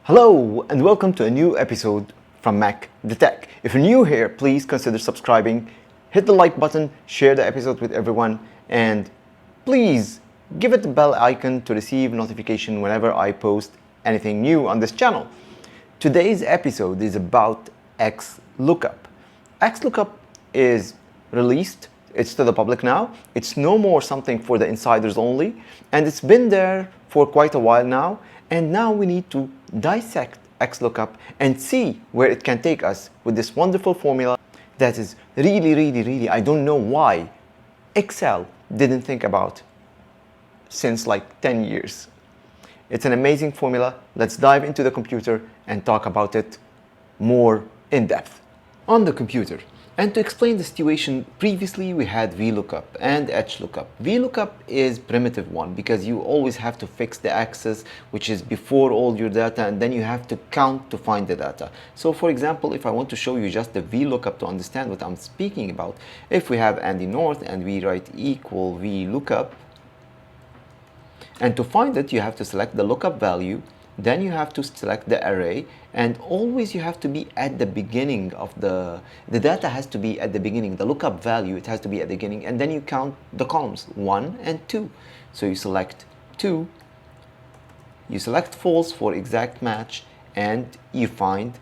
Hello and welcome to a new episode from Mac the Tech. If you're new here, please consider subscribing, hit the like button, share the episode with everyone, and please give it the bell icon to receive notification whenever I post anything new on this channel. Today's episode is about XLOOKUP. XLOOKUP is released. It's to the public now. It's no more something for the insiders only, and it's been there for quite a while now. And now we need to dissect XLOOKUP and see where it can take us with this wonderful formula that is really, I don't know why Excel didn't think about since like 10 years. It's an amazing formula. Let's dive into the computer and talk about it more in depth. On the computer. And to explain the situation, previously we had VLOOKUP and HLOOKUP. VLOOKUP is primitive one because you always have to fix the axis, which is before all your data, and then you have to count to find the data. So for example, if I want to show you just the VLOOKUP to understand what I'm speaking about, if we have Andy North and we write equal VLOOKUP, and to find it you have to select the lookup value, then you have to select the array, and always you have to be at the beginning of the data has to be at the beginning, the lookup value, it has to be at the beginning, and then you count the columns 1 and 2. So you select 2, you select false for exact match, and you find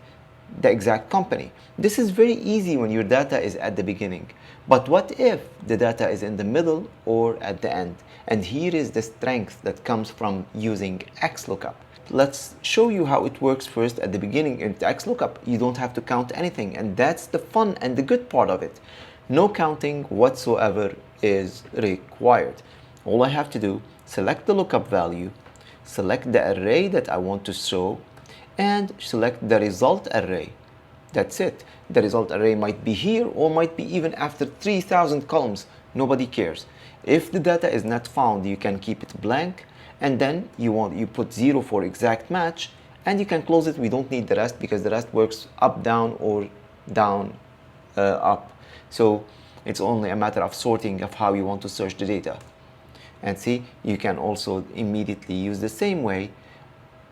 the exact company. This is very easy when your data is at the beginning. But what if the data is in the middle or at the end? And here is the strength that comes from using XLOOKUP. Let's show you how it works first at the beginning. In XLOOKUP, you don't have to count anything, and that's the fun and the good part of it. No counting whatsoever is required. All I have to do, select the lookup value, select the array that I want to show, and select the result array. That's it. The result array might be here or might be even after 3,000 columns. Nobody cares. If the data is not found, you can keep it blank, and then you put 0 for exact match, and you can close it. We don't need the rest because the rest works up, down, or down, up. So it's only a matter of sorting of how you want to search the data. And see, you can also immediately use the same way,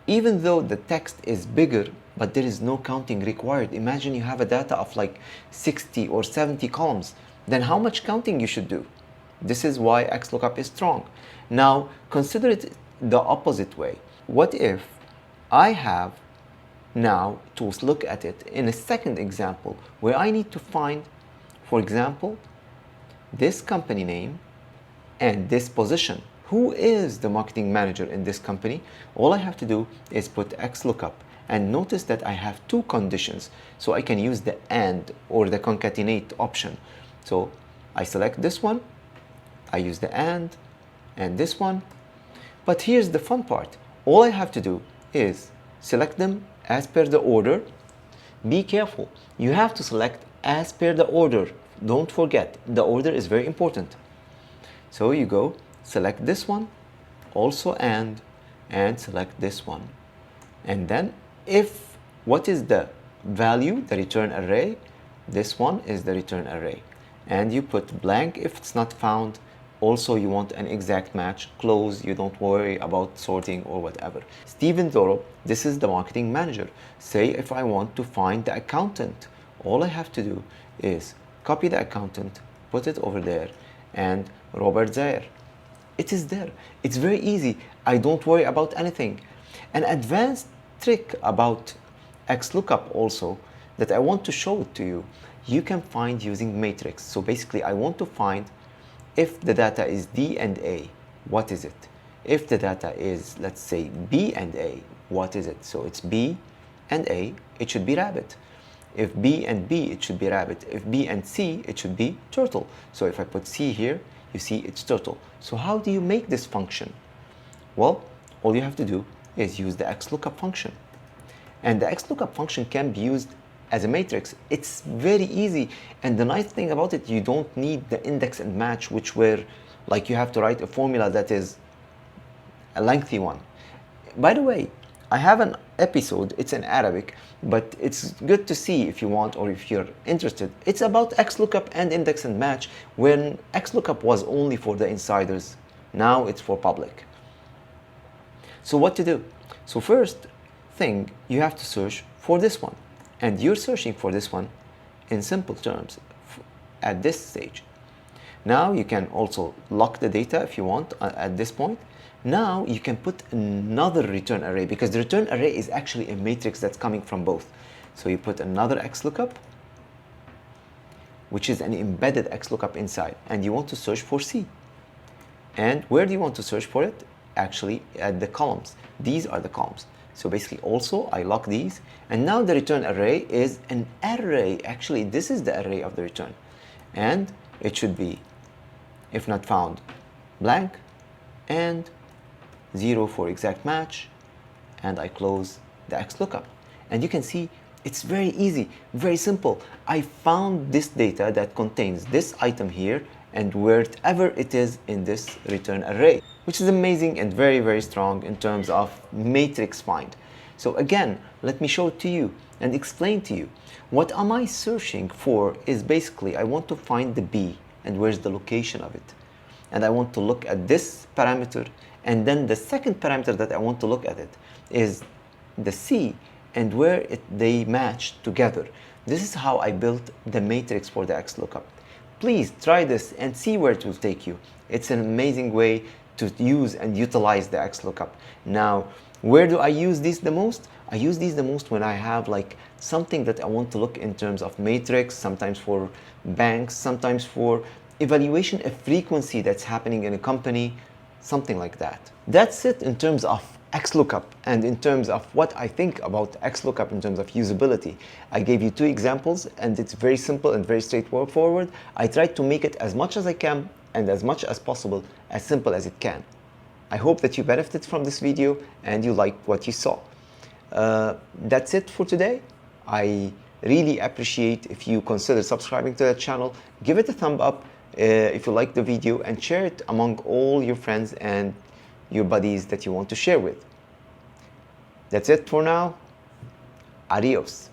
even though the text is bigger, but there is no counting required. Imagine you have a data of like 60 or 70 columns. Then how much counting you should do? This is why XLOOKUP is strong. Now consider it the opposite way. What if I have now to look at it in a second example where I need to find, for example, this company name and this position. Who is the marketing manager in this company? All I have to do is put XLOOKUP, and notice that I have two conditions, so I can use the AND or the concatenate option. So I select this one, I use the AND and this one. But here's the fun part. All I have to do is select them as per the order. Be careful. You have to select as per the order. Don't forget, the order is very important. So you go, select this one, also and select this one. And then if what is the value, the return array, this one is the return array. And you put blank if it's not found. Also, you want an exact match, close, you don't worry about sorting or whatever. Steven Doro, this is the marketing manager. Say if I want to find the accountant, all I have to do is copy the accountant, put it over there, and Robert Zaire. It is there. It's very easy. I don't worry about anything. An advanced trick about XLOOKUP also that I want to show it to you, you can find using matrix. So basically I want to find if the data is D and A, what is it? If the data is, let's say, B and A, what is it? So it's B and A, it should be rabbit. If B and B, it should be rabbit. If B and C, it should be turtle. So if I put C here, you see it's turtle. So how do you make this function? Well, all you have to do is use the XLOOKUP function. And the XLOOKUP function can be used as a matrix. It's very easy, and the nice thing about it, you don't need the index and match, which were like you have to write a formula that is a lengthy one. By the way, I have an episode, it's in Arabic, but it's good to see if you want or if you're interested. It's about XLOOKUP and index and match, when XLOOKUP was only for the insiders. Now it's for public. So what to do? So first, thing, you have to search for this one. And you're searching for this one in simple terms at this stage. Now you can also lock the data if you want at this point. Now you can put another return array, because the return array is actually a matrix that's coming from both. So you put another XLOOKUP, which is an embedded XLOOKUP inside, and you want to search for C. And where do you want to search for it? Actually at the columns. These are the columns. So basically also I lock these, and now the return array is an array. Actually, this is the array of the return, and it should be, if not found, blank, and 0 for exact match, and I close the XLOOKUP. And you can see it's very easy, very simple. I found this data that contains this item here and wherever it is in this return array, which is amazing and very, very strong in terms of matrix find. So again, let me show it to you and explain to you. What am I searching for is basically I want to find the B and where's the location of it. And I want to look at this parameter, and then the second parameter that I want to look at it is the C and where they match together. This is how I built the matrix for the XLOOKUP. Please try this and see where it will take you. It's an amazing way to use and utilize the XLOOKUP. Now, where do I use these the most? I use these the most when I have like something that I want to look in terms of matrix, sometimes for banks, sometimes for evaluation of frequency that's happening in a company, something like that. That's it in terms of XLOOKUP and in terms of what I think about XLOOKUP in terms of usability. I gave you two examples and it's very simple and very straightforward. I tried to make it as much as I can and as much as possible as simple as it can. I hope that you benefited from this video and you liked what you saw. That's it for today. I really appreciate if you consider subscribing to the channel. Give it a thumb up if you like the video, and share it among all your friends and your buddies that you want to share with. That's it for now. Adios.